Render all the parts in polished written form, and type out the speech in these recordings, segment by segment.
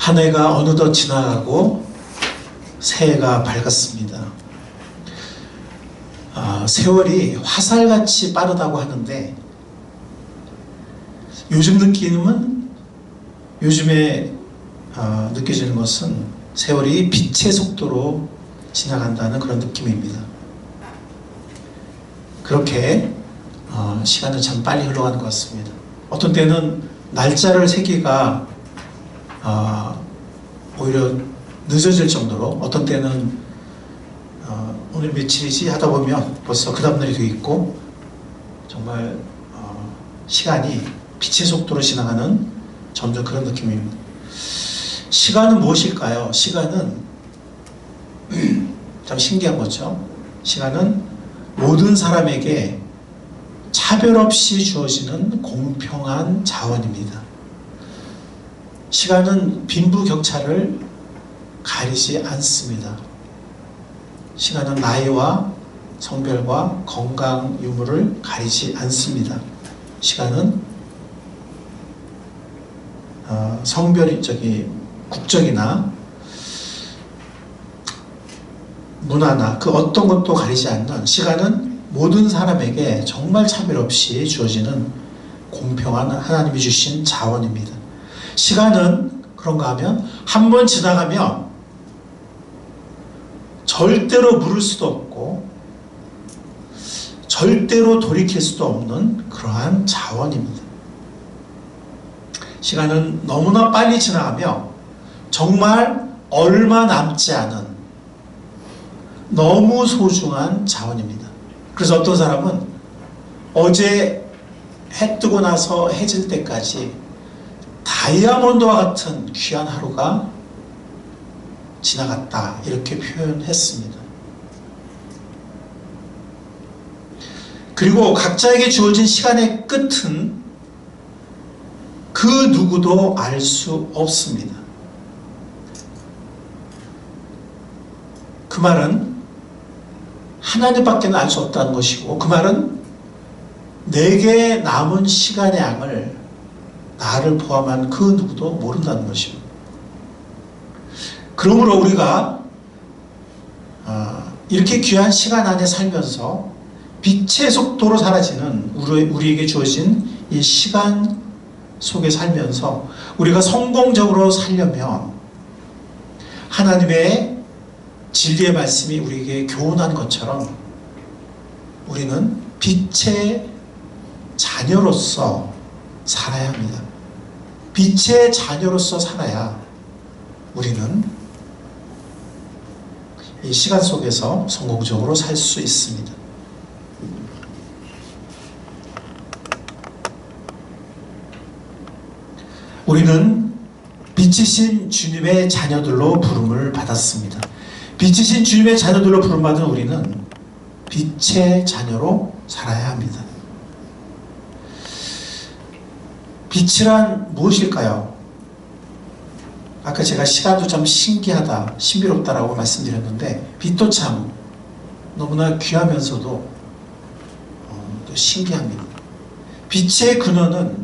한 해가 어느덧 지나가고 새해가 밝았습니다. 세월이 화살같이 빠르다고 하는데 요즘 느낌은 요즘에 느껴지는 것은 세월이 빛의 속도로 지나간다는 그런 느낌입니다. 그렇게 시간은 참 빨리 흘러가는 것 같습니다. 어떤 때는 날짜를 세기가 오히려 늦어질 정도로, 어떤 때는 오늘 며칠이지 하다 보면 벌써 그 다음날이 되어 있고, 정말 시간이 빛의 속도로 지나가는 점점 그런 느낌입니다. 시간은 무엇일까요? 시간은 참 신기한 거죠. 시간은 모든 사람에게 차별 없이 주어지는 공평한 자원입니다. 시간은 빈부격차를 가리지 않습니다. 시간은 나이와 성별과 건강 유무를 가리지 않습니다. 시간은 국적이나 문화나 그 어떤 것도 가리지 않는, 시간은 모든 사람에게 정말 차별 없이 주어지는 공평한 하나님이 주신 자원입니다. 시간은 그런가 하면 한 번 지나가면 절대로 물을 수도 없고 절대로 돌이킬 수도 없는 그러한 자원입니다. 시간은 너무나 빨리 지나가며 정말 얼마 남지 않은 너무 소중한 자원입니다. 그래서 어떤 사람은 어제 해 뜨고 나서 해질 때까지 다이아몬드와 같은 귀한 하루가 지나갔다, 이렇게 표현했습니다. 그리고 각자에게 주어진 시간의 끝은 그 누구도 알 수 없습니다. 그 말은 하나님밖에 알 수 없다는 것이고, 그 말은 내게 남은 시간의 양을 나를 포함한 그 누구도 모른다는 것입니다. 그러므로 우리가 이렇게 귀한 시간 안에 살면서 빛의 속도로 사라지는 우리에게 주어진 이 시간 속에 살면서 우리가 성공적으로 살려면 하나님의 진리의 말씀이 우리에게 교훈한 것처럼 우리는 빛의 자녀로서 살아야 합니다. 빛의 자녀로서 살아야 우리는 이 시간 속에서 성공적으로 살 수 있습니다. 우리는 빛이신 주님의 자녀들로 부름을 받았습니다. 빛이신 주님의 자녀들로 부름받은 우리는 빛의 자녀로 살아야 합니다. 빛이란 무엇일까요? 아까 제가 시간도 참 신기하다, 신비롭다라고 말씀드렸는데, 빛도 참 너무나 귀하면서도 또 신기합니다. 빛의 근원은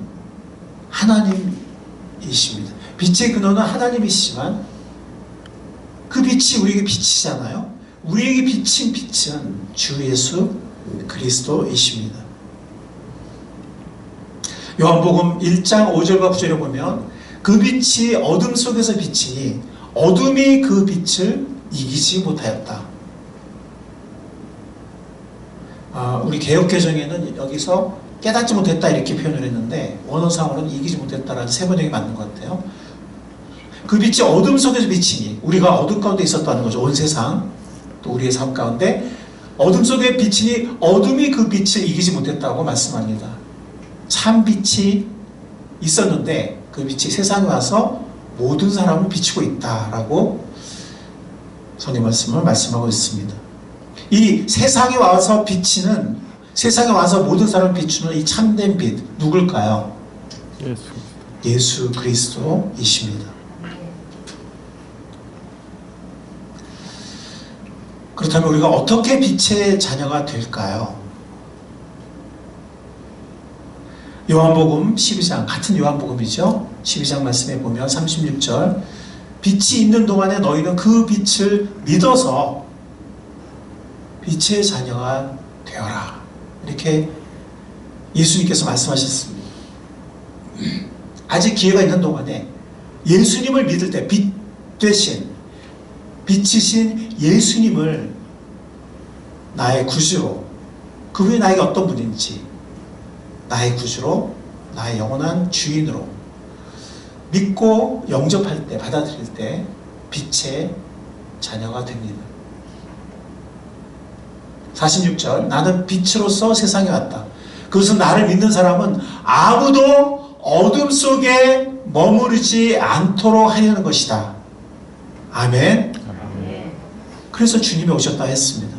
하나님이십니다. 빛의 근원은 하나님이시지만 그 빛이 우리에게 빛이잖아요. 우리에게 비친 빛은 주 예수 그리스도이십니다. 요한복음 1장 5절과 9절에 보면 그 빛이 어둠 속에서 비치니 어둠이 그 빛을 이기지 못하였다. 우리 개역개정에는 여기서 깨닫지 못했다 이렇게 표현을 했는데, 원어상으로는 이기지 못했다라는 세 번역이 맞는 것 같아요. 그 빛이 어둠 속에서 비치니, 우리가 어둠 가운데 있었다는 거죠. 온 세상, 또 우리의 삶 가운데 어둠 속에 비치니 어둠이 그 빛을 이기지 못했다고 말씀합니다. 참 빛이 있었는데 그 빛이 세상에 와서 모든 사람을 비추고 있다라고 성경 말씀을 말씀하고 있습니다. 이 세상에 와서 비치는, 세상에 와서 모든 사람을 비추는 이 참된 빛, 누굴까요? 예수 그리스도이십니다. 그렇다면 우리가 어떻게 빛의 자녀가 될까요? 요한복음 12장, 같은 요한복음이죠. 12장 말씀에 보면 36절, 빛이 있는 동안에 너희는 그 빛을 믿어서 빛의 자녀가 되어라. 이렇게 예수님께서 말씀하셨습니다. 아직 기회가 있는 동안에 예수님을 믿을 때 빛 대신 빛이신 예수님을 나의 구주로, 그분이 나에게 어떤 분인지 나의 구주로, 나의 영원한 주인으로 믿고 영접할 때, 받아들일 때 빛의 자녀가 됩니다. 46절, 나는 빛으로서 세상에 왔다. 그것은 나를 믿는 사람은 아무도 어둠 속에 머무르지 않도록 하려는 것이다. 아멘. 그래서 주님이 오셨다 했습니다.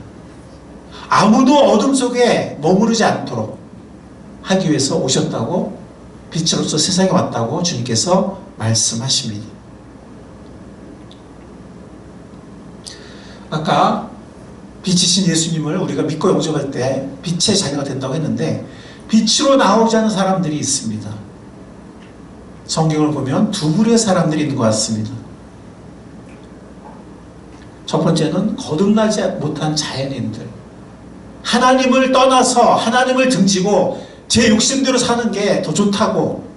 아무도 어둠 속에 머무르지 않도록 하기 위해서 오셨다고, 빛으로서 세상에 왔다고 주님께서 말씀하십니다. 아까 빛이신 예수님을 우리가 믿고 영접할 때 빛의 자녀가 된다고 했는데, 빛으로 나오지 않은 사람들이 있습니다. 성경을 보면 두 부류의 사람들이 있는 것 같습니다. 첫 번째는 거듭나지 못한 자연인들, 하나님을 떠나서 하나님을 등지고 제 욕심대로 사는 게 더 좋다고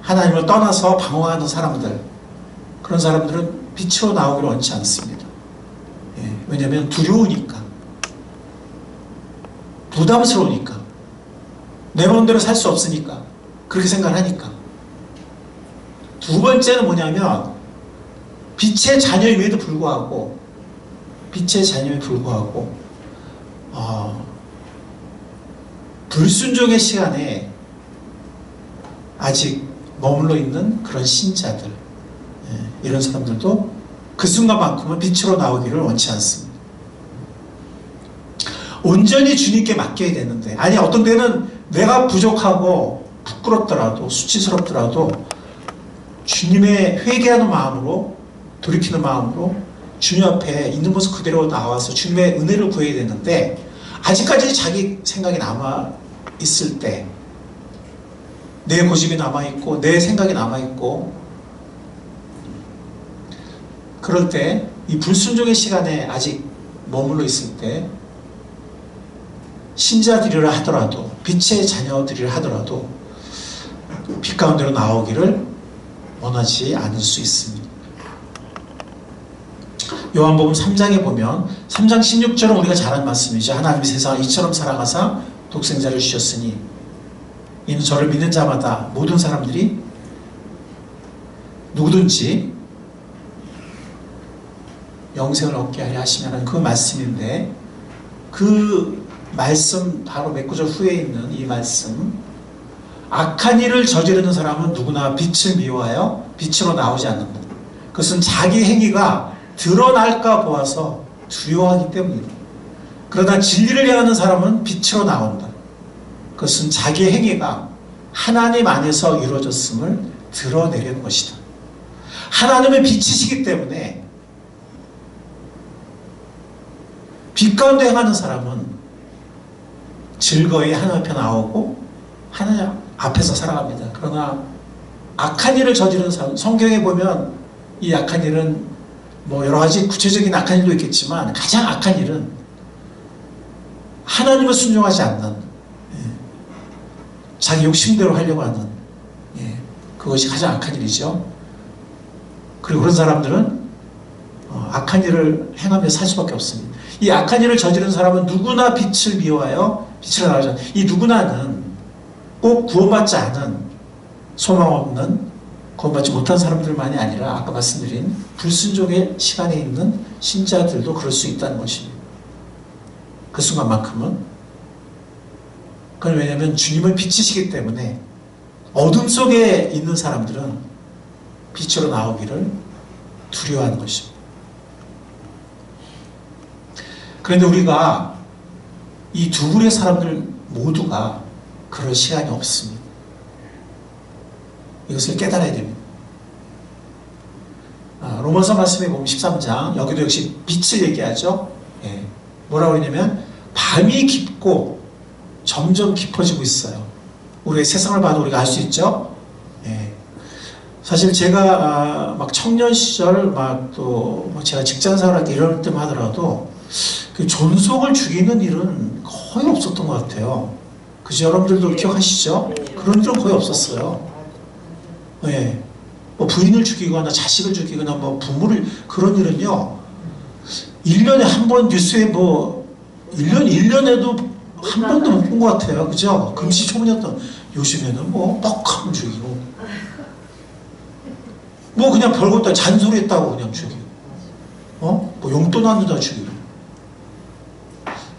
하나님을 떠나서 방황하는 사람들, 그런 사람들은 빛으로 나오기를 원치 않습니다. 왜냐하면 두려우니까, 부담스러우니까, 내 마음대로 살 수 없으니까, 그렇게 생각하니까. 두 번째는 뭐냐면 빛의 자녀임에도 불구하고 불순종의 시간에 아직 머물러 있는 그런 신자들, 이런 사람들도 그 순간만큼은 빛으로 나오기를 원치 않습니다. 온전히 주님께 맡겨야 되는데, 아니 어떤 때는 내가 부족하고 부끄럽더라도 수치스럽더라도 주님의 회개하는 마음으로, 돌이키는 마음으로 주님 앞에 있는 모습 그대로 나와서 주님의 은혜를 구해야 되는데, 아직까지 자기 생각이 남아있을 때, 내 고집이 남아있고 내 생각이 남아있고, 그럴 때 이 불순종의 시간에 아직 머물러 있을 때 신자들이라 하더라도, 빛의 자녀들이라 하더라도 빛 가운데로 나오기를 원하지 않을 수 있습니다. 요한복음 3장에 보면 3장 16절은 우리가 잘 아는 말씀이죠. 하나님이 세상을 이처럼 사랑하사 독생자를 주셨으니 이는 저를 믿는 자마다 모든 사람들이 누구든지 영생을 얻게 하려 하시면, 그 말씀인데, 그 말씀 바로 몇 구절 후에 있는 이 말씀, 악한 일을 저지르는 사람은 누구나 빛을 미워하여 빛으로 나오지 않는다. 그것은 자기 행위가 드러날까 보아서 두려워하기 때문이다. 그러나 진리를 향하는 사람은 빛으로 나온다. 그것은 자기 행위가 하나님 안에서 이루어졌음을 드러내려는 것이다. 하나님의 빛이시기 때문에 빛 가운데 행하는 사람은 즐거이 하나님 앞에 나오고 하나님 앞에서 살아갑니다. 그러나 악한 일을 저지르는 사람, 성경에 보면 이 악한 일은 뭐 여러 가지 구체적인 악한 일도 있겠지만, 가장 악한 일은 하나님을 순종하지 않는, 자기 욕심대로 하려고 하는, 그것이 가장 악한 일이죠. 그리고 그런 사람들은 악한 일을 행하며 살 수밖에 없습니다. 이 악한 일을 저지르는 사람은 누구나 빛을 미워하여 빛으로 나오지 않는, 이 누구나는 꼭 구원받지 않은, 소망 없는, 구원받지 못한 사람들만이 아니라 아까 말씀드린 불순종의 시간에 있는 신자들도 그럴 수 있다는 것입니다. 그 순간만큼은. 그건 왜냐하면 주님은 빛이시기 때문에 어둠 속에 있는 사람들은 빛으로 나오기를 두려워하는 것입니다. 그런데 우리가 이 두 부류의 사람들 모두가 그럴 시간이 없습니다. 이것을 깨달아야 됩니다. 로마서 말씀에 보면 13장, 여기도 역시 빛을 얘기하죠. 뭐라고 했냐면 밤이 깊고 점점 깊어지고 있어요. 우리의 세상을 봐도 우리가 알 수 있죠. 사실 제가 막 청년 시절 막 또 제가 직장 생활할 때 이럴 때만 하더라도 그 존속을 죽이는 일은 거의 없었던 것 같아요. 그죠? 여러분들도 기억하시죠? 그런 일은 거의 없었어요. 예. 뭐 부인을 죽이거나 자식을 죽이거나 뭐 부모를 그런 일은요. 1년에 한 번 뉴스에 뭐 1년에도 한 번도 못 본 것 같아요. 그죠? 금시초문이었던 요즘에는 뭐 뻑하면 죽이고 뭐 그냥 별것도 아니고 잔소리했다고 그냥 죽이고 뭐 용돈 안 준다고 죽이고.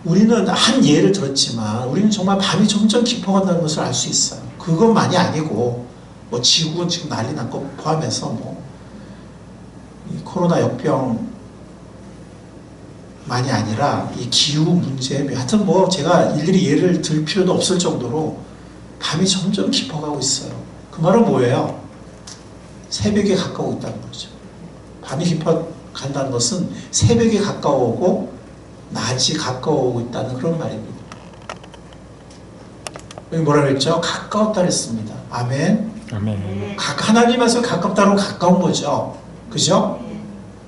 우리는 한 예를 들었지만 우리는 정말 밤이 점점 깊어간다는 것을 알 수 있어요. 그것만이 아니고 뭐 지구는 지금 난리 난 거 포함해서 뭐 이 코로나 역병만이 아니라 이 기후 문제, 하여튼 뭐 제가 일일이 예를 들 필요도 없을 정도로 밤이 점점 깊어가고 있어요. 그 말은 뭐예요? 새벽에 가까우고 있다는 거죠. 밤이 깊어간다는 것은 새벽에 가까워오고 낮이 가까워오고 있다는 그런 말입니다. 여기 뭐라 그랬죠? 가까웠다 그랬습니다. 아멘. 아멘. 하나님 말씀에 가깝다고 가까운 거죠. 그죠?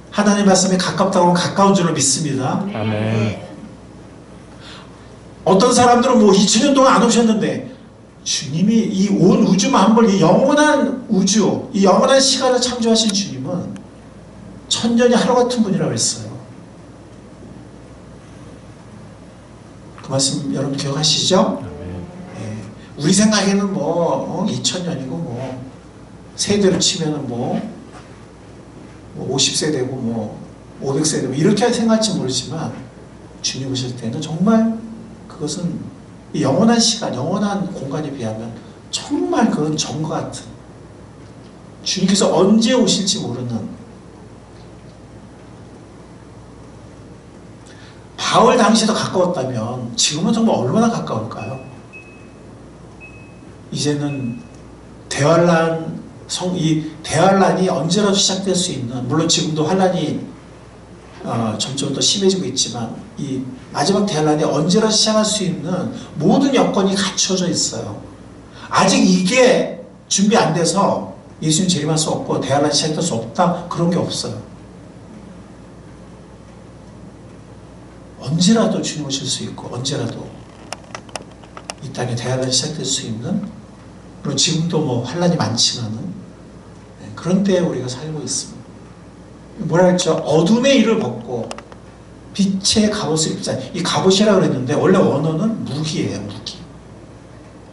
하나님 말씀에 가깝다고 가까운 줄로 믿습니다. 아멘. 어떤 사람들은 뭐 2000년 동안 안 오셨는데 주님이 이 온 우주 만물, 이 영원한 우주, 이 영원한 시간을 창조하신 주님은 천년이 하루 같은 분이라고 했어요. 그 말씀 여러분 기억하시죠? 예. 우리 생각에는 뭐 2000년이고 뭐 세대로 치면은 뭐 50세대고 뭐 500세대고 이렇게 생각할지 모르지만 주님 오실 때는 정말 그것은 영원한 시간, 영원한 공간에 비하면 정말 그건 전과 같은, 주님께서 언제 오실지 모르는. 바울 당시에도 가까웠다면 지금은 정말 얼마나 가까울까요? 이제는 이 대환란이 언제라도 시작될 수 있는, 물론 지금도 환란이 점점 더 심해지고 있지만 이 마지막 대환란이 언제라도 시작할 수 있는 모든 여건이 갖춰져 있어요. 아직 이게 준비 안 돼서 예수님 재림할 수 없고 대환란이 시작될 수 없다, 그런 게 없어요. 언제라도 주님 오실 수 있고 언제라도 이 땅에 대환란이 시작될 수 있는, 물론 지금도 뭐 환란이 많지만은 그런 때에 우리가 살고 있습니다. 뭐라 했죠? 어둠의 일을 벗고 빛의 갑옷을 입자. 이 갑옷이라고 그랬는데 원래 원어는 무기예요. 무기.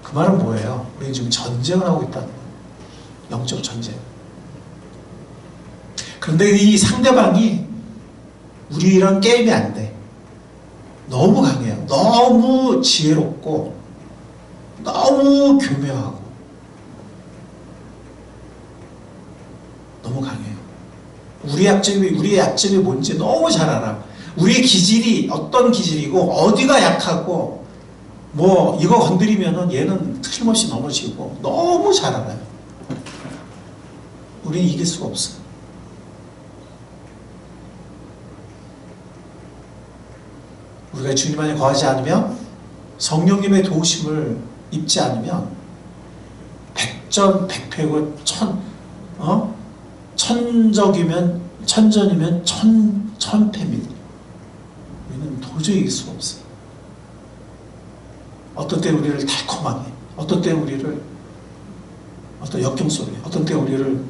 그 말은 뭐예요? 우리는 지금 전쟁을 하고 있다는 거예요. 영적 전쟁. 그런데 이 상대방이 우리랑 게임이 안 돼. 너무 강해요. 너무 지혜롭고 너무 교묘하고 너무 강해요. 우리의 약점이 뭔지 너무 잘 알아. 우리의 기질이 어떤 기질이고 어디가 약하고 뭐 이거 건드리면은 얘는 틀림없이 넘어지고 너무 잘 알아요. 우리는 이길 수가 없어요. 우리가 주님 안에 거하지 않으면, 성령님의 도우심을 입지 않으면 백전백패고 천전이면 천패입니다. 우리는 도저히 이길 수가 없어요. 어떤 때 우리를 달콤하게, 어떤 때 우리를 어떤 역경 속에, 어떤 때 우리를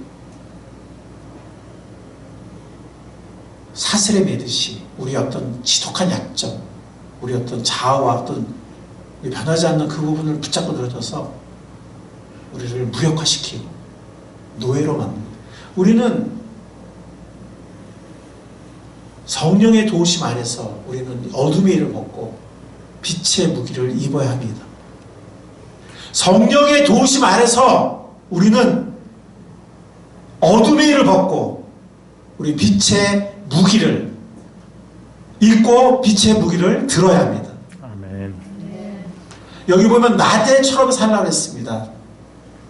사슬에 매듯이 우리의 어떤 지독한 약점, 우리의 어떤 자아와 어떤 우리 변하지 않는 그 부분을 붙잡고 늘어져서 우리를 무력화시키고 노예로 만듭니다. 우리는 성령의 도우심 안에서 우리는 어둠의 일을 벗고 빛의 무기를 입어야 합니다. 성령의 도우심 안에서 우리는 어둠의 일을 벗고 우리 빛의 무기를 입고 빛의 무기를 들어야 합니다. 아멘. 여기 보면 나대처럼 살라고 했습니다.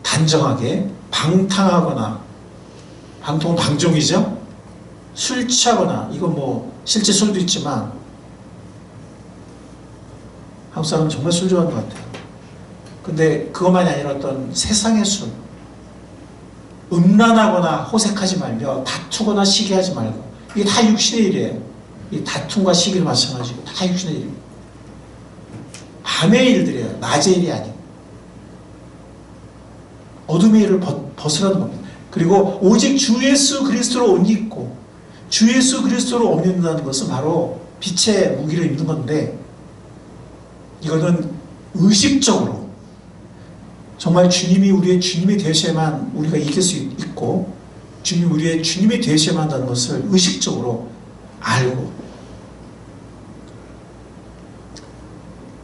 단정하게 방탕하거나, 방통은 방종이죠. 술 취하거나, 이건 뭐 실제 술도 있지만 한국 사람은 정말 술 좋아하는 것 같아요. 근데 그것만이 아니라 어떤 세상의 술, 음란하거나 호색하지 말며 다투거나 시기하지 말고. 이게 다 육신의 일이에요. 이 다툼과 시기를 마찬가지고 다 육신의 일입니다. 밤의 일들이에요. 낮의 일이 아니고. 어둠의 일을 벗으라는 겁니다. 그리고 오직 주 예수 그리스도로 옷 입고 주 예수 그리스도로 옷 입는다는 것은 바로 빛의 무기를 입는 건데, 이거는 의식적으로 정말 주님이 우리의 주님이 되셔야만 우리가 이길 수 있고, 주님이 우리의 주님이 되셔야만 한다는 것을 의식적으로 알고,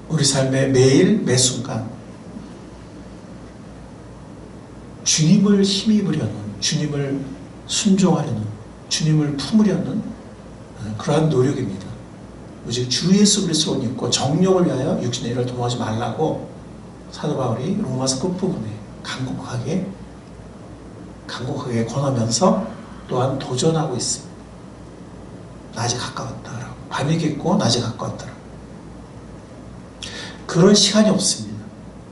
우리 삶의 매일 매 순간 주님을 힘입으려는, 주님을 순종하려는, 주님을 품으려는 그러한 노력입니다. 오직 주 예수 그리스도 옷 입고 정욕을 위하여 육신의 일을 도모하지 말라고 사도 바울이 로마서 끝부분에 간곡하게 권하면서 또한 도전하고 있습니다. 낮에 가까웠다라고. 밤이 깊고 낮에 가까웠다라고. 그런 시간이 없습니다.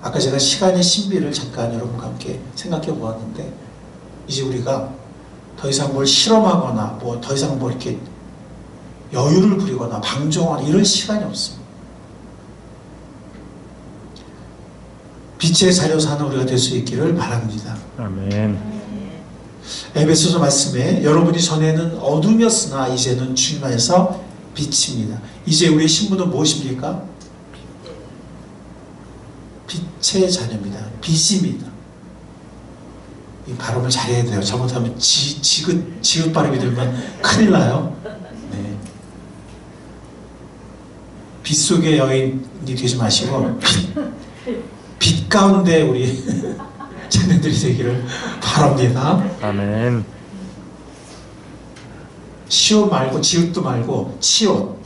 아까 제가 시간의 신비를 잠깐 여러분과 함께 생각해 보았는데, 이제 우리가 더 이상 뭘 실험하거나 더 이상 이렇게 여유를 부리거나 방종하거나 이런 시간이 없습니다. 빛의 자녀 사는 우리가 될 수 있기를 바랍니다. 아멘. 에베소서 말씀에 여러분이 전에는 어둠이었으나 이제는 주님 안에서 빛입니다. 이제 우리의 신분은 무엇입니까? 빛의 자녀입니다. 빛입니다. 이 발음을 잘해야 돼요. 잘못하면 지읒 발음이 들면 큰일 나요. 네. 빛 속의 여인이 되지 마시고 빛 가운데 우리 자녀들이 되기를 바랍니다. 아멘. 시옷 말고 지읒도 말고 치옷.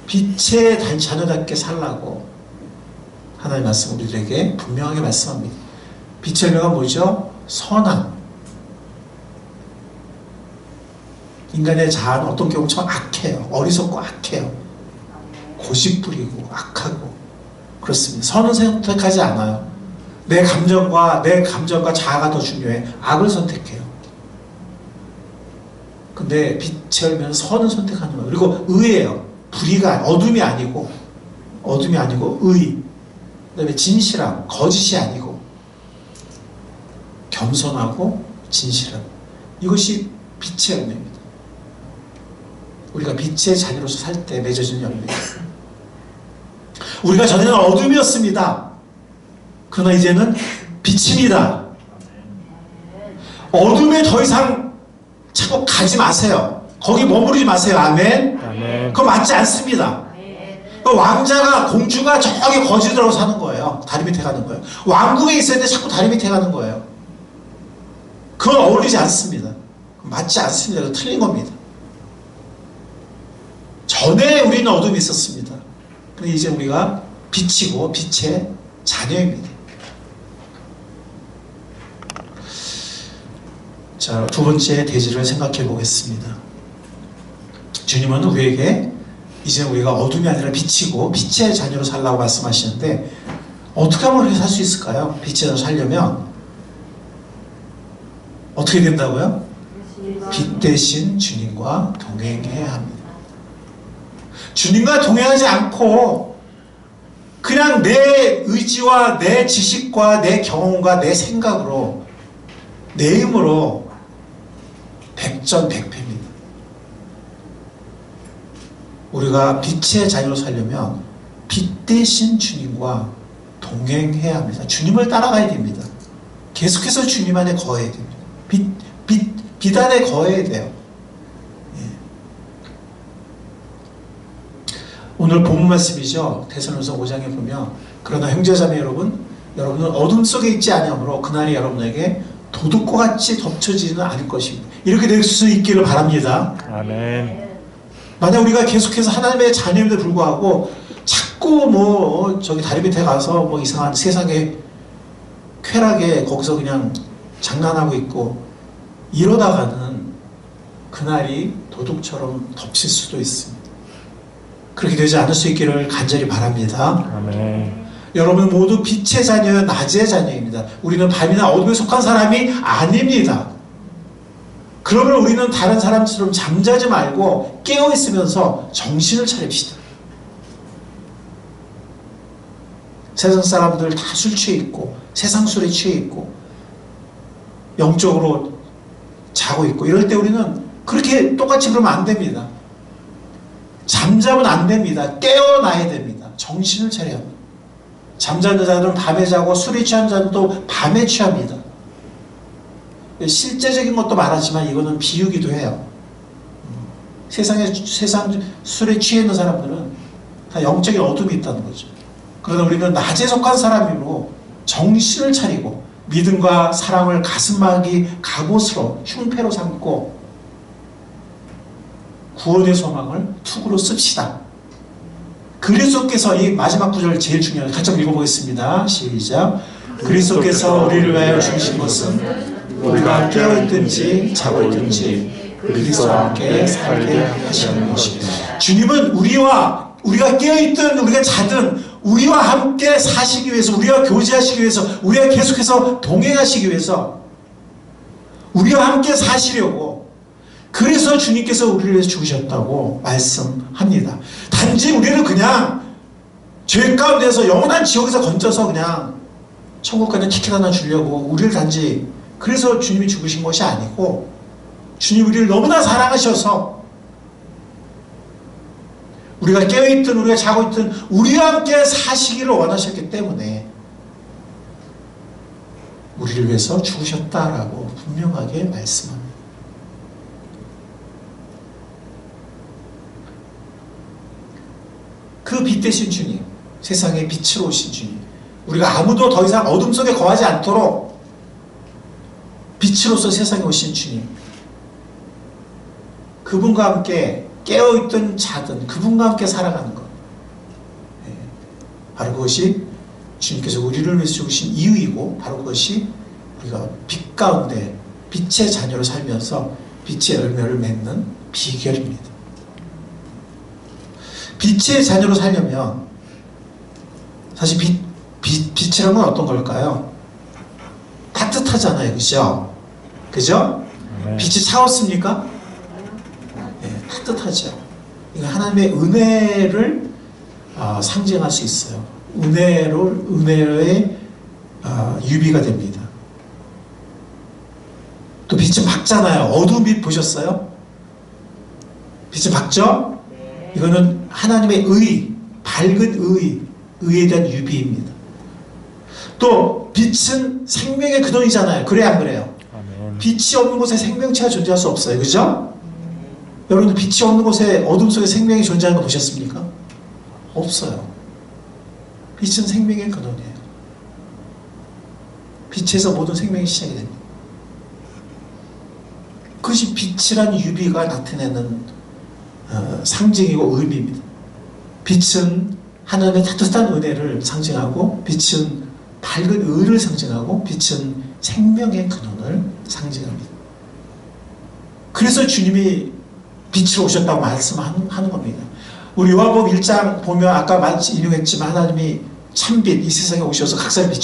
빛의 자녀답게 살라고 하나님 말씀 우리들에게 분명하게 말씀합니다. 빛의 열매가 뭐죠? 선함. 인간의 자아는 어떤 경우 참 악해요. 어리석고 악해요. 고집부리고 악하고 그렇습니다. 선은 선택하지 않아요. 내 감정과 자아가 더 중요해. 악을 선택해요. 근데 빛의 열매는 선을 선택하는 거예요. 그리고 의예요. 불의가 어둠이 아니고 의. 그다음에 진실함, 거짓이 아니고 겸손하고 진실함. 이것이 빛의 열매입니다. 우리가 빛의 자녀로서 살 때 맺어지는 열매입니다. 우리가 전에는 어둠이었습니다. 그러나 이제는 빛입니다. 어둠에 더 이상 자꾸 가지 마세요. 거기 머무르지 마세요. 아멘. 아멘. 그거 맞지 않습니다. 왕자가 공주가 저기 거지들하고 사는 거예요. 다리 밑에 가는 거예요. 왕궁에 있어야 되는데 자꾸 다리 밑에 가는 거예요. 그건 어울리지 않습니다. 맞지 않습니다. 그건 틀린 겁니다. 전에 우리는 어둠이 있었습니다. 근데 이제 우리가 빛이고 빛의 자녀입니다. 자, 두 번째 대지를 생각해 보겠습니다. 주님은 우리에게 이제 우리가 어둠이 아니라 빛이고 빛의 자녀로 살라고 말씀하시는데, 어떻게 하면 그렇게 살 수 있을까요? 빛의 자녀로 살려면 어떻게 된다고요? 빛 대신 주님과 동행해야 합니다. 주님과 동행하지 않고 그냥 내 의지와 내 지식과 내 경험과 내 생각으로 내 힘으로 백전백패입니다. 우리가 빛의 자녀로 살려면 빛 대신 주님과 동행해야 합니다. 주님을 따라가야 됩니다. 계속해서 주님 안에 거해야 됩니다. 빛 안에 거해야 돼요. 예. 오늘 본문 말씀이죠. 데살로니가서 5장에 보면, 그러나 형제자매 여러분, 여러분은 어둠 속에 있지 아니하므로 그날이 여러분에게 도둑과 같이 덮쳐지지는 않을 것입니다. 이렇게 될 수 있기를 바랍니다. 아멘. 만약 우리가 계속해서 하나님의 자녀임에도 불구하고 자꾸 저기 다리 밑에 가서 이상한 세상의 쾌락에 거기서 그냥 장난하고 있고 이러다가는 그날이 도둑처럼 덮칠 수도 있습니다. 그렇게 되지 않을 수 있기를 간절히 바랍니다. 아멘. 여러분 모두 빛의 자녀요 낮의 자녀입니다. 우리는 밤이나 어둠에 속한 사람이 아닙니다. 그러면 우리는 다른 사람처럼 잠자지 말고 깨어있으면서 정신을 차립시다. 세상 사람들 다 술 취해 있고 세상 술에 취해 있고 영적으로 자고 있고 이럴 때 우리는 그렇게 똑같이 그러면 안 됩니다. 잠자면 안 됩니다. 깨어나야 됩니다. 정신을 차려야 합니다. 잠자는 자들은 밤에 자고 술에 취한 자들도 밤에 취합니다. 실제적인 것도 말하지만 이거는 비유기도 해요. 세상 술에 취해 있는 사람들은 다 영적인 어둠이 있다는 거죠. 그러나 우리는 낮에 속한 사람이므로 정신을 차리고 믿음과 사랑을 가슴막이 갑옷으로 흉패로 삼고 구원의 소망을 투구로 씁시다. 그리스도께서 이 마지막 구절 제일 중요해요. 같이 한번 읽어보겠습니다. 시작. 그리스도께서 우리를 위하여 주신 것은 우리가 깨어있든지 자고 있든지 그리스도와 함께 살게 하시는 것입니다. 주님은 우리가 깨어있든 우리가 자든 우리와 함께 사시기 위해서, 우리와 교제하시기 위해서, 우리와 계속해서 동행하시기 위해서 우리와 함께 사시려고, 그래서 주님께서 우리를 위해서 죽으셨다고 말씀합니다. 단지 우리를 그냥 죄 가운데서 영원한 지옥에서 건져서 그냥 천국 가는 티켓 하나 주려고 우리를 단지 그래서 주님이 죽으신 것이 아니고, 주님 우리를 너무나 사랑하셔서 우리가 깨어있든 우리가 자고 있든 우리와 함께 사시기를 원하셨기 때문에 우리를 위해서 죽으셨다라고 분명하게 말씀합니다. 그 빛 되신 주님, 세상의 빛으로 오신 주님, 우리가 아무도 더 이상 어둠 속에 거하지 않도록 빛으로서 세상에 오신 주님, 그분과 함께 깨어있든 자든 그분과 함께 살아가는 것, 바로 그것이 주님께서 우리를 위해서 죽으신 이유이고, 바로 그것이 우리가 빛 가운데 빛의 자녀로 살면서 빛의 열매를 맺는 비결입니다. 빛의 자녀로 살려면 사실 빛이란 건 어떤 걸까요? 따뜻하잖아요. 그죠? 그죠? 빛이 차갑습니까? 네, 따뜻하죠. 이거 하나님의 은혜를 상징할 수 있어요. 은혜의 유비가 됩니다. 또 빛은 밝잖아요. 어두운 빛 보셨어요? 빛은 밝죠? 이거는 하나님의 밝은 의에 대한 유비입니다. 또 빛은 생명의 근원이잖아요. 그래 안 그래요? 아멘. 빛이 없는 곳에 생명체가 존재할 수 없어요. 그죠? 여러분들 빛이 없는 곳에 어둠 속에 생명이 존재하는 거 보셨습니까? 없어요. 빛은 생명의 근원이에요. 빛에서 모든 생명이 시작이 됩니다. 그것이 빛이란 유비가 나타내는 상징이고 의미입니다. 빛은 하나님의 따뜻한 은혜를 상징하고, 빛은 밝은 의를 상징하고, 빛은 생명의 근원을 상징합니다. 그래서 주님이 빛으로 오셨다고 말씀하는 겁니다. 우리 요한복음 1장 보면 아까 인용했지만 하나님이 참빛 이 세상에 오셔서 각 사람이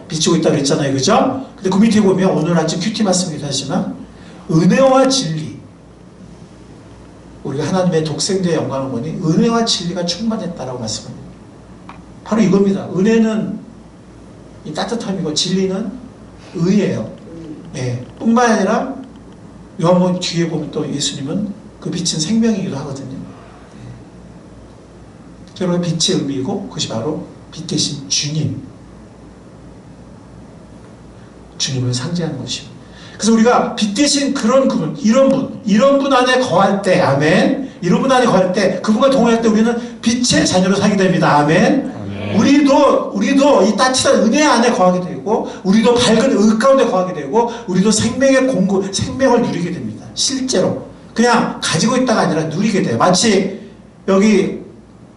비추고 있다고 그랬잖아요. 그죠? 근데 그 밑에 보면 오늘 아침 큐티 말씀이기도 하지만 은혜와 진리, 우리가 하나님의 독생자의 영광을 보니 은혜와 진리가 충만했다라고 말씀합니다. 바로 이겁니다. 은혜는 이 따뜻함이고 진리는 의예요. 예. 뿐만 아니라 요한복음 뒤에 보면 또 예수님은 그 빛은 생명이기도 하거든요. 예. 여러분 빛의 의미이고 그것이 바로 빛 대신 주님을 상징하는 것입니다. 그래서 우리가 빛 대신 그런 그분, 이런 분 안에 거할 때, 아멘. 이런 분 안에 거할 때, 그분과 동행할 때 우리는 빛의 자녀로 살게 됩니다. 아멘. 아멘. 우리도 이 따뜻한 은혜 안에 거하게 되고, 우리도 밝은 의 가운데 거하게 되고, 우리도 생명을 누리게 됩니다. 실제로. 그냥 가지고 있다가 아니라 누리게 돼요. 마치 여기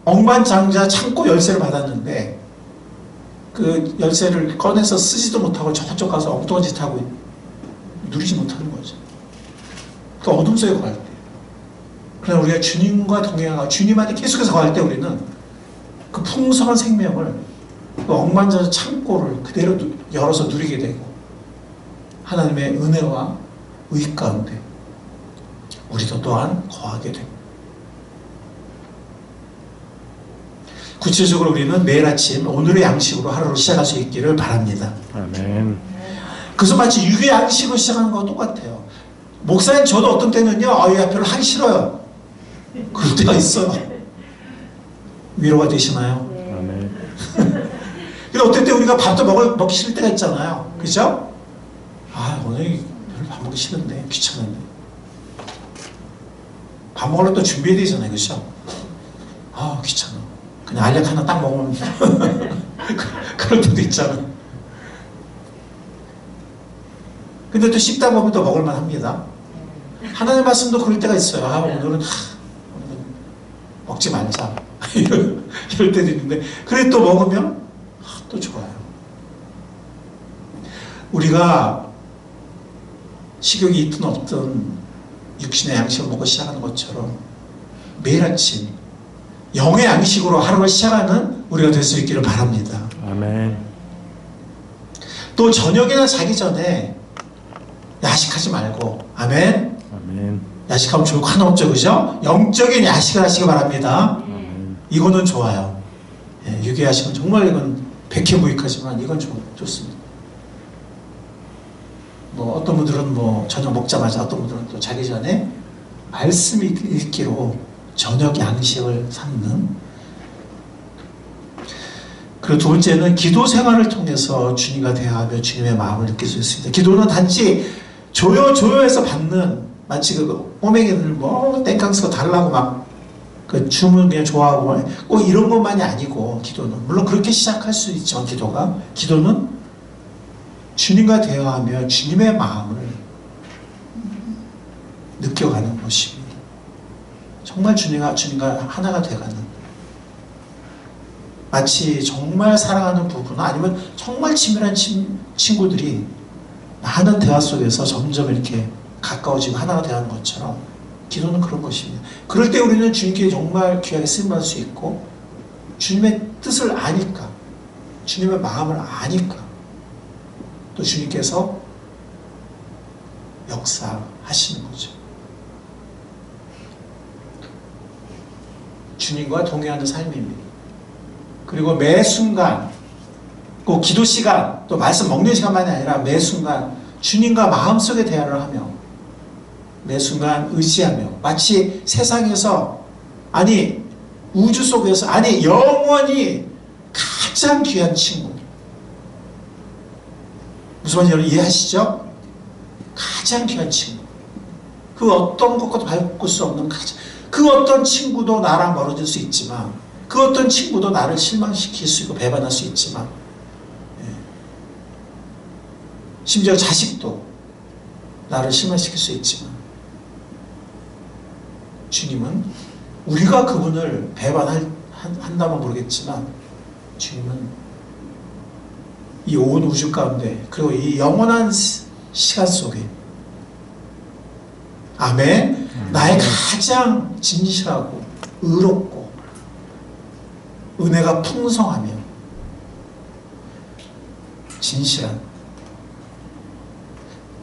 억만장자 창고 열쇠를 받았는데, 그 열쇠를 꺼내서 쓰지도 못하고 저쪽 가서 엉뚱한 짓 하고 누리지 못하는 거죠. 그 어둠 속에 거할 때. 그러나 우리가 주님과 동행하고 주님 안에 계속해서 거할 때 우리는 그 풍성한 생명을 그 억만장자 창고를 그대로 열어서 누리게 되고 하나님의 은혜와 의 가운데 우리도 또한 거하게 되고 구체적으로 우리는 매일 아침 오늘의 양식으로 하루를 시작할 수 있기를 바랍니다. 아멘. 그래서 마치 육의 양식으로 시작하는 거와 똑같아요. 목사님 저도 어떤 때는요 야 별로 하기 싫어요. 그럴 때가 있어요. 위로가 되시나요? 아멘. 근데 어떨 때 우리가 밥도 먹기 싫을 때가 있잖아요. 그죠? 아 오늘 별로 밥 먹기 싫은데 귀찮은데 밥 먹으러 또 준비해야 되잖아요. 그죠? 아 귀찮아. 그냥 알약 하나 딱 먹으면 그럴 때도 있잖아. 근데 또 씹다 보면 또 먹을만 합니다. 하나님의 말씀도 그럴 때가 있어요. 아 오늘은 먹지 말자 이럴 때도 있는데 그래 또 먹으면 또 좋아요. 우리가 식욕이 있든 없든 육신의 양식을 먹고 시작하는 것처럼 매일 아침 영의 양식으로 하루를 시작하는 우리가 될 수 있기를 바랍니다. 아멘. 또 저녁이나 자기 전에 야식하지 말고 아멘. 아멘. 야식하면 좋을 거 하나 없죠, 그죠? 영적인 야식을 하시기 바랍니다. 아멘. 이거는 좋아요. 예, 육의 야식은 정말 이건 백해무익하지만 이건 좋습니다. 뭐 어떤 분들은 뭐 저녁 먹자마자 어떤 분들은 또 자기 전에 말씀 읽기로 저녁 양식을 삼는. 그리고 두 번째는 기도 생활을 통해서 주님과 대화하며 주님의 마음을 느낄 수 있습니다. 기도는 단지 조여해서 받는 마치 그 꼬맹이들 뭐 땡깡 쓰고 달라고 막 그 주문 그냥 좋아하고 꼭 이런 것만이 아니고 기도는 물론 그렇게 시작할 수 있지만 기도는 주님과 대화하며 주님의 마음을 느껴가는 것입니다. 정말 주님과 하나가 돼가는 마치 정말 사랑하는 부부나 아니면 정말 친밀한 친구들이 많은 대화 속에서 점점 이렇게 가까워지고 하나가 되는 것처럼 기도는 그런 것입니다. 그럴 때 우리는 주님께 정말 귀하게 쓰임받을 수 있고 주님의 뜻을 아니까 주님의 마음을 아니까 또 주님께서 역사하시는 거죠. 주님과 동행하는 삶입니다. 그리고 매 순간 꼭 기도 시간 또 말씀 먹는 시간만이 아니라 매 순간 주님과 마음속에 대화를 하며 매 순간 의지하며 마치 세상에서 아니 우주 속에서 아니 영원히 가장 귀한 친구 무슨 말인지 여러분 이해하시죠? 가장 귀한 친구 그 어떤 것과도 바꿀 수 없는 그 어떤 친구도 나랑 멀어질 수 있지만 그 어떤 친구도 나를 실망시킬 수 있고 배반할 수 있지만 심지어 자식도 나를 실망시킬 수 있지만 주님은 우리가 그분을 배반한다면 모르겠지만 주님은 이 온 우주 가운데 그리고 이 영원한 시간 속에 아멘 나의 가장 진실하고 의롭고 은혜가 풍성하며 진실한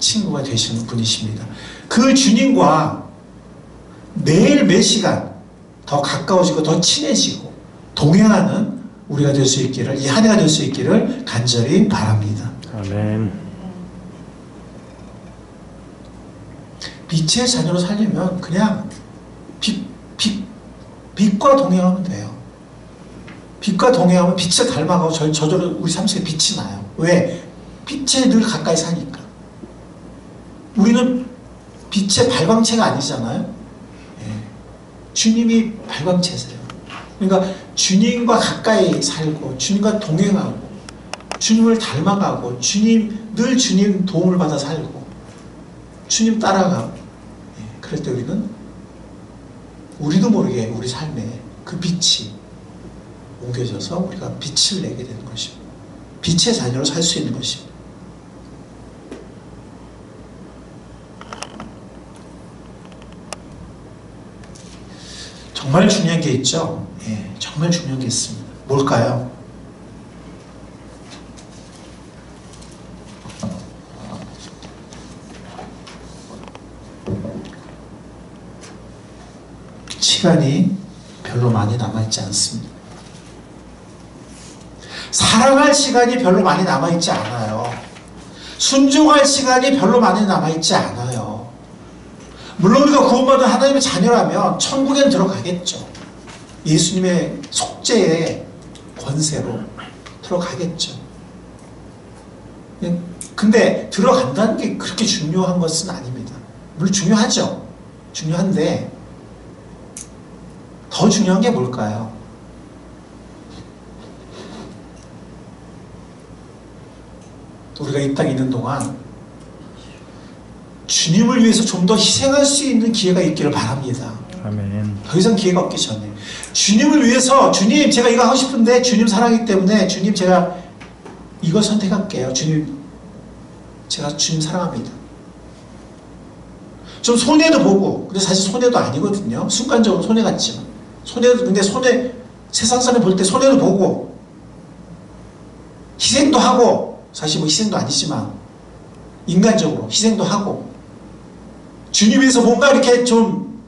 친구가 되시는 분이십니다. 그 주님과 매일 매 시간 더 가까워지고 더 친해지고 동행하는 우리가 될 수 있기를 이 한 해가 될 수 있기를 간절히 바랍니다. 아멘. 빛의 자녀로 살려면 그냥 빛과 동행하면 돼요. 빛과 동행하면 빛을 닮아가고 저절로 우리 삶 속에 빛이 나요. 왜? 빛에 늘 가까이 사니까. 우리는 빛의 발광체가 아니잖아요. 주님이 발광체세요. 그러니까 주님과 가까이 살고 주님과 동행하고 주님을 닮아가고 늘 주님 도움을 받아 살고 주님 따라가고 그럴 때 우리도 모르게 우리 삶에 그 빛이 옮겨져서 우리가 빛을 내게 되는 것입니다. 빛의 자녀로 살 수 있는 것입니다. 정말 중요한 게 있죠. 정말 중요한 게 있습니다. 뭘까요? 시간이 별로 많이 남아있지 않습니다. 사랑할 시간이 별로 많이 남아있지 않아요. 순종할 시간이 별로 많이 남아있지 않아요. 물론 우리가 구원받은 하나님의 자녀라면 천국엔 들어가겠죠. 예수님의 속죄의 권세로 들어가겠죠. 근데 들어간다는 게 그렇게 중요한 것은 아닙니다. 물론 중요하죠. 중요한데 더 중요한 게 뭘까요? 우리가 이 땅에 있는 동안 주님을 위해서 좀 더 희생할 수 있는 기회가 있기를 바랍니다. 아멘. 더 이상 기회가 없기 전에 주님을 위해서, 주님 제가 이거 하고 싶은데 주님 사랑이기 때문에 주님 제가 이거 선택할게요. 주님 제가 주님 사랑합니다. 좀 손해도 보고, 근데 사실 손해도 아니거든요. 순간적으로 손해 같지만, 손해도, 근데 손해, 세상 사람 볼 때 손해도 보고 희생도 하고, 사실 뭐 희생도 아니지만 인간적으로 희생도 하고 주님 위해서 뭔가 이렇게 좀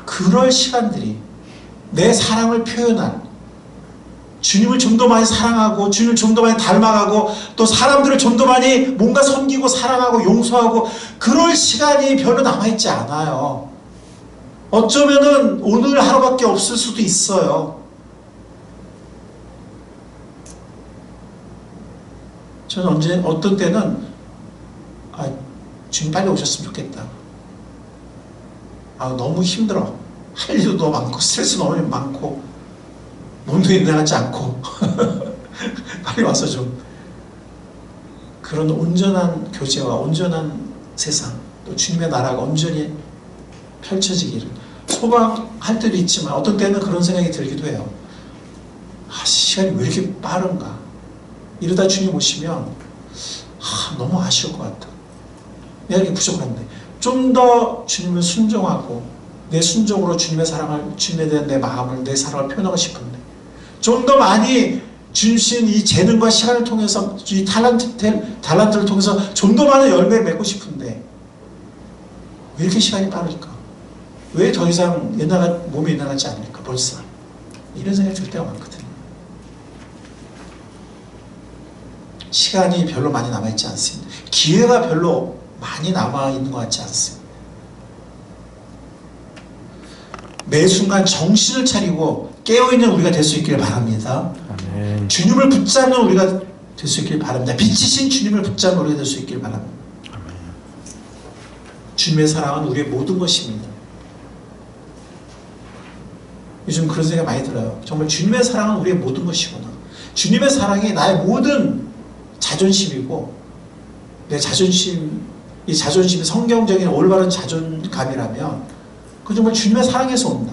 그럴 시간들이 내 사랑을 표현한, 주님을 좀 더 많이 사랑하고 주님을 좀 더 많이 닮아가고 또 사람들을 좀 더 많이 뭔가 섬기고 사랑하고 용서하고 그럴 시간이 별로 남아있지 않아요. 어쩌면은 오늘 하루밖에 없을 수도 있어요. 저는 어떤 때는 주님 빨리 오셨으면 좋겠다. 너무 힘들어. 할 일도 너무 많고 스트레스 너무 많고 몸도 일어나지 않고 빨리 와서 좀 그런 온전한 교제와 온전한 세상, 또 주님의 나라가 온전히 펼쳐지기를 소망할 때도 있지만 어떤 때는 그런 생각이 들기도 해요. 시간이 왜 이렇게 빠른가. 이러다 주님 오시면 너무 아쉬울 것 같다. 내가 이렇게 부족한데 좀 더 주님을 순종하고 내 순종으로 주님의 사랑을, 주님에 대한 내 마음을, 내 사랑을 표현하고 싶은데 좀 더 많이 주신 이 재능과 시간을 통해서, 이 달란트를 통해서 좀 더 많은 열매를 맺고 싶은데 왜 이렇게 시간이 빠를까? 왜 더 이상 몸이 옛날같지 않을까 벌써? 이런 생각이 들 때가 많거든요. 시간이 별로 많이 남아있지 않습니다. 기회가 별로 많이 남아있는 것 같지 않습니다. 매 순간 정신을 차리고 깨어있는 우리가 될 수 있기를 바랍니다. 아멘. 주님을 붙잡는 우리가 될 수 있기를 바랍니다. 빛이신 주님을 붙잡는 우리가 될 수 있기를 바랍니다. 아멘. 주님의 사랑은 우리의 모든 것입니다. 요즘 그런 생각이 많이 들어요. 정말 주님의 사랑은 우리의 모든 것이구나. 주님의 사랑이 나의 모든 자존심이고, 내 자존심, 이 자존심이 성경적인 올바른 자존감이라면 그건 정말 주님의 사랑에서 온다.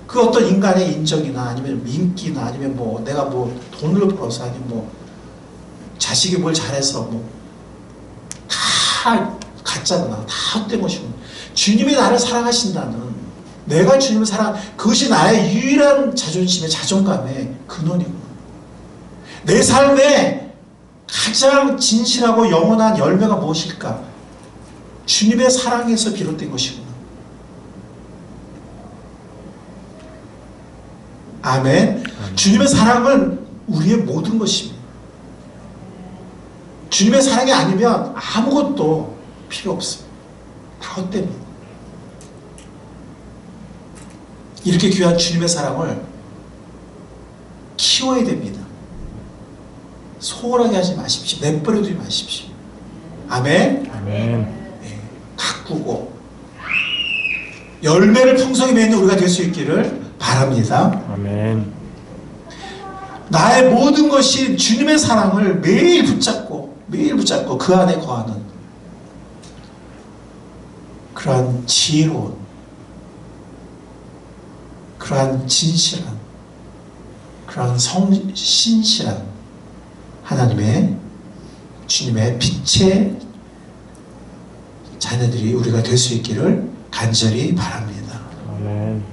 그 어떤 인간의 인정이나 아니면 인기나 아니면 뭐 내가 뭐 돈을 벌어서 아니면 뭐 자식이 뭘 잘해서 뭐 다 가짜구나. 다 헛된 것이구나. 주님이 나를 사랑하신다는, 내가 주님을 그것이 나의 유일한 자존심의 자존감의 근원이구나. 내 삶에 가장 진실하고 영원한 열매가 무엇일까? 주님의 사랑에서 비롯된 것이구나. 아멘. 주님의 사랑은 우리의 모든 것입니다. 주님의 사랑이 아니면 아무것도 필요 없습니다. 다 헛됩니다. 이렇게 귀한 주님의 사랑을 키워야 됩니다. 소홀하게 하지 마십시오. 내버려두지 마십시오. 아멘. 아멘. 네, 가꾸고 열매를 풍성히 맺는 우리가 될 수 있기를 바랍니다. 아멘. 나의 모든 것이 주님의 사랑을 매일 붙잡고 그 안에 거하는 그러한 지혜로운, 그러한 진실한, 그러한 신실한 하나님의, 주님의 빛의 자녀들이 우리가 될 수 있기를 간절히 바랍니다. 아멘.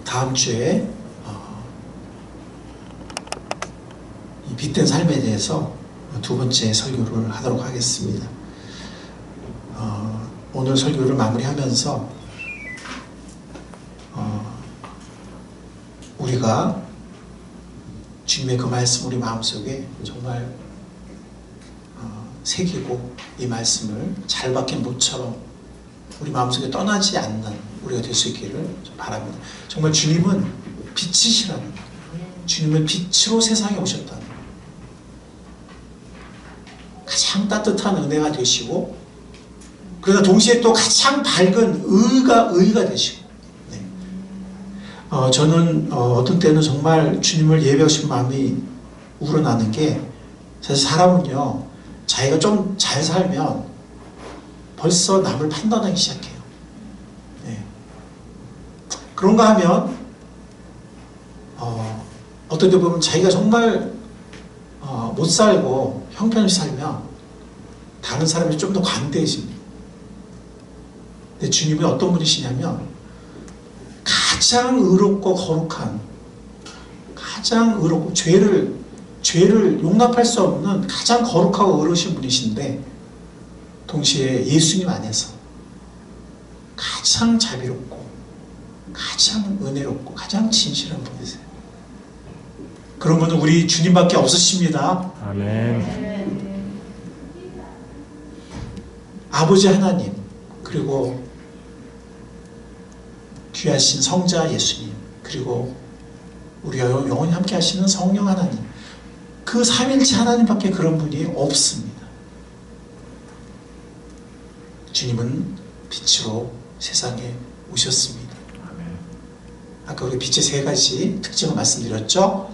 다음 주에 빛된 삶에 대해서 두 번째 설교를 하도록 하겠습니다. 오늘 설교를 마무리하면서 우리가 주님의 그 말씀 우리 마음속에 정말 새기고 이 말씀을 잘 박힌 못처럼 우리 마음속에 떠나지 않는 우리가 될 수 있기를 바랍니다. 정말 주님은 빛이시라는 거예요. 주님은 빛으로 세상에 오셨다는 거예요. 가장 따뜻한 은혜가 되시고 그러나 동시에 또 가장 밝은 의가 되시고 저는 어떤 때는 정말 주님을 예배하고 싶은 마음이 우러나는 게 사실 사람은요 자기가 좀 잘 살면 벌써 남을 판단하기 시작해요. 네. 그런가 하면 어떤 데 보면 자기가 정말 못 살고 형편없이 살면 다른 사람이 좀 더 관대해집니다. 근데 주님은 어떤 분이시냐면 가장 의롭고 거룩한, 가장 의롭고 죄를 용납할 수 없는 가장 거룩하고 의로우신 분이신데 동시에 예수님 안에서 가장 자비롭고 가장 은혜롭고 가장 진실한 분이세요. 그런 분은 우리 주님밖에 없으십니다. 아멘. 아버지 하나님 그리고 귀하신 성자 예수님 그리고 우리와 영원히 함께 하시는 성령 하나님 그 삼일체 하나님밖에 그런 분이 없습니다. 주님은 빛으로 세상에 오셨습니다. 아까 우리 빛의 세 가지 특징을 말씀드렸죠.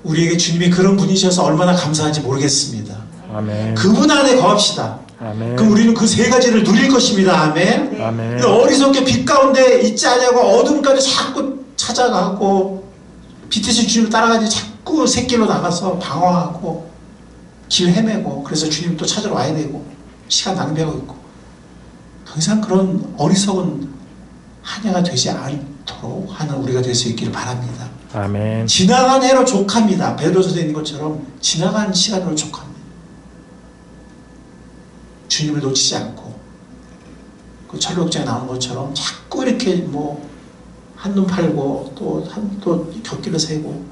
우리에게 주님이 그런 분이셔서 얼마나 감사한지 모르겠습니다. 아멘. 그분 안에 거합시다. 아멘. 그럼 우리는 그 세 가지를 누릴 것입니다. 아멘. 아멘. 어리석게 빛 가운데 있지 않냐고 어둠까지 자꾸 찾아가고 빛이신 주님을 따라가지 자꾸 새길로 나가서 방황하고 길 헤매고 그래서 주님 또 찾으러 와야 되고 시간 낭비하고 있고 더 이상 그런 어리석은 한 해가 되지 않도록 하는 우리가 될 수 있기를 바랍니다. 아멘. 지나간 해로 족합니다. 베드로서에 있는 것처럼 지나간 시간으로 족합니다. 주님을 놓치지 않고 그 철록장에 나온 것처럼 자꾸 이렇게 뭐 한눈 팔고 또 곁길을 세고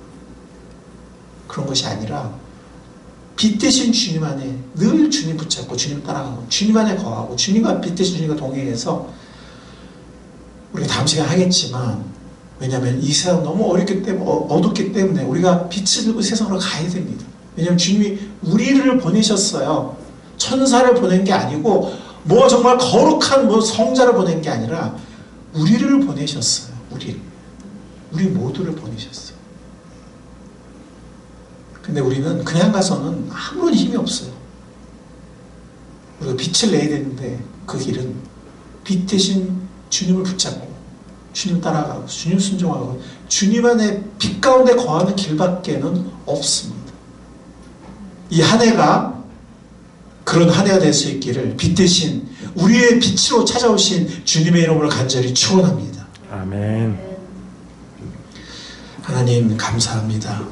그런 것이 아니라 빛 대신 주님 안에 늘 주님 붙잡고 주님 따라가고 주님 안에 거하고 주님과 빛 대신 주님과 동행해서 우리가 다음 시간에 하겠지만 왜냐하면 이 세상 너무 어렵기 때문에 어둡기 때문에 우리가 빛을 들고 세상으로 가야 됩니다. 왜냐하면 주님이 우리를 보내셨어요. 천사를 보낸 게 아니고 뭐 정말 거룩한 뭐 성자를 보낸 게 아니라 우리를 보내셨어요. 우리 모두를 보내셨어요. 근데 우리는 그냥 가서는 아무런 힘이 없어요. 우리가 빛을 내야 되는데 그 길은 빛 대신 주님을 붙잡고 주님 따라가고 주님 순종하고 주님 안에 빛 가운데 거하는 길밖에는 없습니다. 이 한 해가 그런 한 해가 될 수 있기를 빛 대신 우리의 빛으로 찾아오신 주님의 이름으로 간절히 축원합니다. 아멘. 하나님 감사합니다.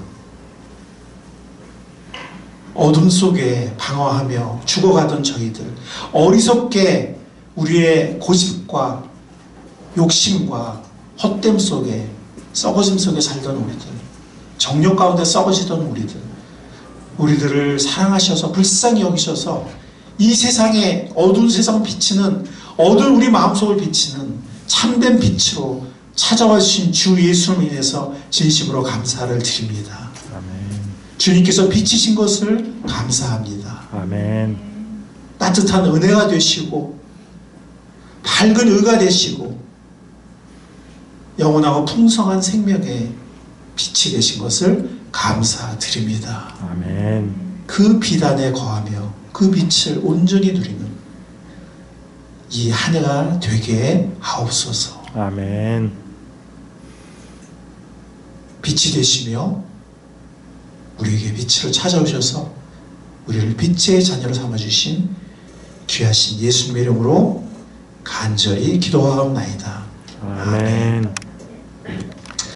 어둠 속에 방황하며 죽어가던 저희들 어리석게 우리의 고집과 욕심과 헛됨 속에 썩어짐 속에 살던 우리들 정욕 가운데 썩어지던 우리들을 사랑하셔서 불쌍히 여기셔서 이 세상에 어두운 세상 비치는 어두운 우리 마음속을 비치는 참된 빛으로 찾아와 주신 주 예수로 인해서 진심으로 감사를 드립니다. 아멘. 주님께서 비치신 것을 감사합니다. 아멘. 따뜻한 은혜가 되시고 밝은 의가 되시고 영원하고 풍성한 생명의 빛이 되신 것을 감사드립니다. 아멘. 그 빛 안에 거하며 그 빛을 온전히 누리는 이 한 해가 되게 하옵소서. 아멘. 빛이 되시며 우리에게 빛으로 찾아오셔서 우리를 빛의 자녀로 삼아주신 귀하신 예수님의 이름으로 간절히 기도하옵나이다. 아멘.